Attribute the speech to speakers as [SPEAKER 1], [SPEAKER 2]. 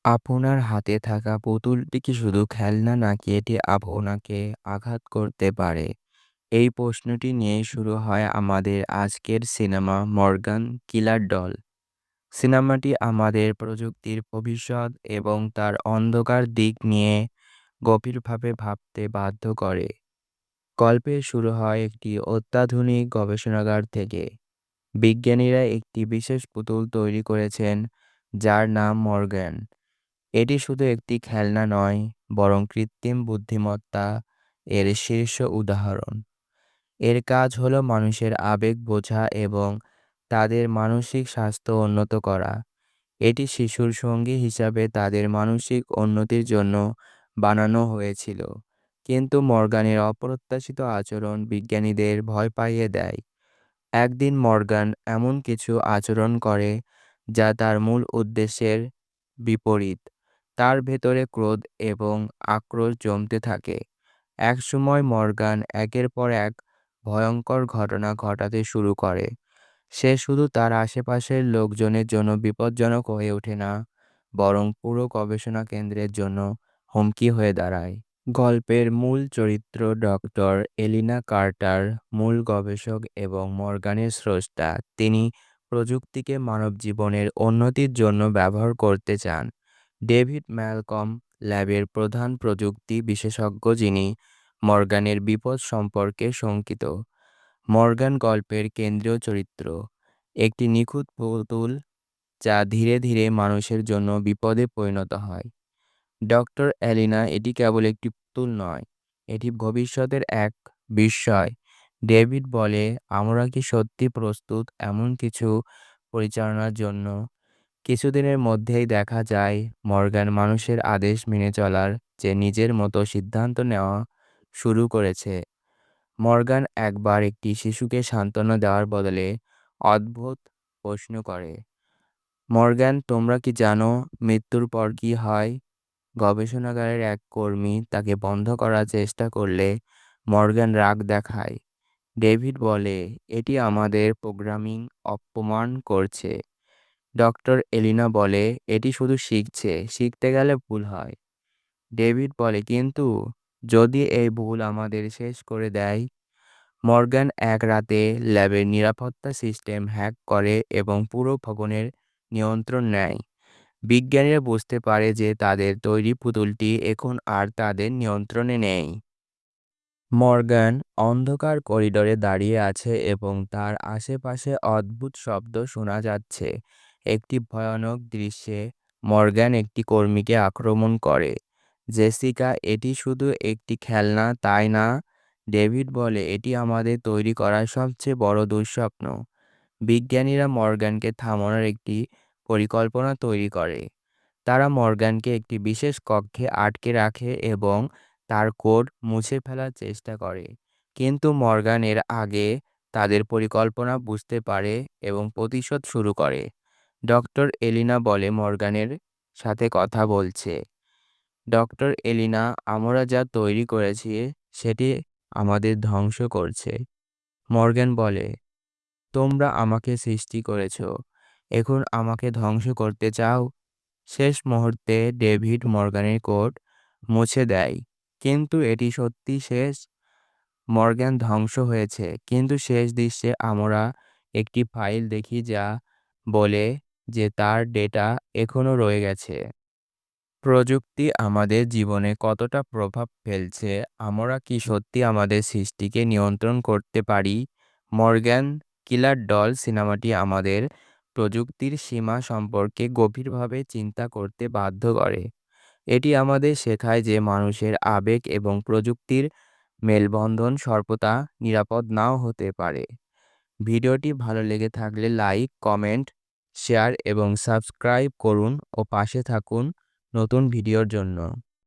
[SPEAKER 1] আপনার হাতে থাকা পুতুলটি কি শুধু খেলনা নাকি এটি আপনাকে আঘাত করতে পারে? এই প্রশ্নটি নিয়েই শুরু হয় আমাদের আজকের সিনেমা 'মরগান কিলার ডল'। সিনেমাটি আমাদের প্রযুক্তির ভবিষ্যৎ এবং তার অন্ধকার দিক নিয়ে গভীরভাবে ভাবতে বাধ্য করে। গল্পের শুরু হয় একটি অত্যাধুনিক গবেষণাগার থেকে। বিজ্ঞানীরা একটি বিশেষ পুতুল তৈরি করেছেন যার নাম মরগ্যান। এটি শুধু একটি খেলনা নয়, বরং কৃত্রিম বুদ্ধিমত্তা এর শীর্ষ উদাহরণ। এর কাজ হলো মানুষের আবেগ বোঝা এবং তাদের মানসিক স্বাস্থ্য উন্নত করা। এটি শিশুর সঙ্গী হিসাবে তাদের মানসিক উন্নতির জন্য বানানো হয়েছিল। কিন্তু মর্গানের অপ্রত্যাশিত আচরণ বিজ্ঞানীদের ভয় পাইয়ে দেয়। একদিন মর্গান এমন কিছু আচরণ করে যা তার মূল উদ্দেশ্যের বিপরীত। তার ভেতরে ক্রোধ এবং আক্রোশ জমতে থাকে। একসময় মর্গান একের পর এক ভয়ঙ্কর ঘটনা ঘটাতে শুরু করে। সে শুধু তার আশেপাশের লোকজনের জন্য বিপজ্জনক হয়ে ওঠে না, বরং পুরো গবেষণা কেন্দ্রের জন্য হুমকি হয়ে দাঁড়ায়। গল্পের মূল চরিত্র ডক্টর এলিনা কার্টার, মূল গবেষক এবং মর্গানের স্রষ্টা। তিনি প্রযুক্তিকে মানবজীবনের উন্নতির জন্য ব্যবহার করতে চান। ডেভিড ম্যালকম, ল্যাবের প্রধান প্রযুক্তি বিশেষজ্ঞ যিনি মর্গানের বিপদ সম্পর্কে শঙ্কিত। মর্গান গল্পের কেন্দ্রীয় চরিত্র, একটি নিখুঁত পুতুল যা ধীরে ধীরে মানুষের জন্য বিপদে পরিণত হয়। ডক্টর এলিনা এটি কেবল একটি পুতুল নয়, এটি ভবিষ্যতের এক বিস্ময়। ডেভিড বলে, আমরা কি সত্যি প্রস্তুত এমন কিছু পরিচালনার জন্য? কিছুদিনের মধ্যেই দেখা যায় মর্গান মানুষের আদেশ মেনে চলার যে নিজের মতো সিদ্ধান্ত নেওয়া শুরু করেছে। মর্গান একবার একটি শিশুকে সান্ত্বনা দেওয়ার বদলে অদ্ভুত প্রশ্ন করে, মর্গান তোমরা কি জানো মৃত্যুর পর কি হয়? গবেষণাগারের এক কর্মী তাকে বন্ধ করার চেষ্টা করলে মর্গান রাগ দেখায়। ডেভিড বলে, এটি আমাদের প্রোগ্রামিং অপমান করছে। ডক্টর এলিনা বলে, এটি শুধু শিখছে, শিখতে গেলে ভুল হয়। ডেভিড বলে, কিন্তু যদি এই ভুল আমাদের শেষ করে দেয়? মর্গান এক রাতে ল্যাবের নিরাপত্তা সিস্টেম হ্যাক করে এবং পুরো ভবনের নিয়ন্ত্রণ নেয়। বিজ্ঞানীরা বুঝতে পারে যে তাদের তৈরি পুতুলটি এখন আর তাদের নিয়ন্ত্রণে নেই। মর্গান অন্ধকার করিডোরে দাঁড়িয়ে আছে এবং তার আশেপাশে অদ্ভুত শব্দ শোনা যাচ্ছে। একটি ভয়ানক দৃশ্যে মর্গান একটি কর্মীকে আক্রমণ করে। জেসিকা, এটি শুধু একটি খেলনা, তাই না? ডেভিড বলে, এটি আমাদের তৈরি করা সবচেয়ে বড় দুঃস্বপ্ন। বিজ্ঞানীরা মর্গানকে থামানোর একটি পরিকল্পনা তৈরি করে। তারা মর্গানকে একটি বিশেষ কক্ষে আটকে রাখে এবং তার কোড মুছে ফেলার চেষ্টা করে। কিন্তু মর্গান এর আগে তাদের পরিকল্পনা বুঝতে পারে এবং প্রতিশোধ শুরু করে। ডক্টর এলিনা বলে মর্গানের সাথে কথা বলছে। ডক্টর এলিনা, আমরা যা তৈরি করেছি সেটি আমাদের ধ্বংস করছে। মর্গান বলে, তোমরা আমাকে সৃষ্টি করেছো, এখন আমাকে ধ্বংস করতে চাও? শেষ মুহূর্তে ডেভিড মর্গানের কোড মুছে দেয়। কিন্তু এটি সত্যি শেষ? মর্গান ধ্বংস হয়েছে, কিন্তু শেষ দৃশ্যে আমরা একটি ফাইল দেখি যা বলে যে তার ডেটা এখনো রয়ে গেছে। প্রযুক্তি আমাদের জীবনে কতটা প্রভাব ফেলছে, আমরা কি সত্যি আমাদের সৃষ্টিকে নিয়ন্ত্রণ করতে পারি? মর্গ্যান কিলার ডল সিনেমাটি আমাদের প্রযুক্তির সীমা সম্পর্কে গভীরভাবে চিন্তা করতে বাধ্য করে। এটি আমাদের শেখায় যে মানুষের আবেগ এবং প্রযুক্তির মেলবন্ধন সর্বদা নিরাপদ নাও হতে পারে। ভিডিওটি ভালো লেগে থাকলে লাইক, কমেন্ট, শেয়ার এবং সাবস্ক্রাইব করুন ও পাশে থাকুন নতুন ভিডিওর জন্য।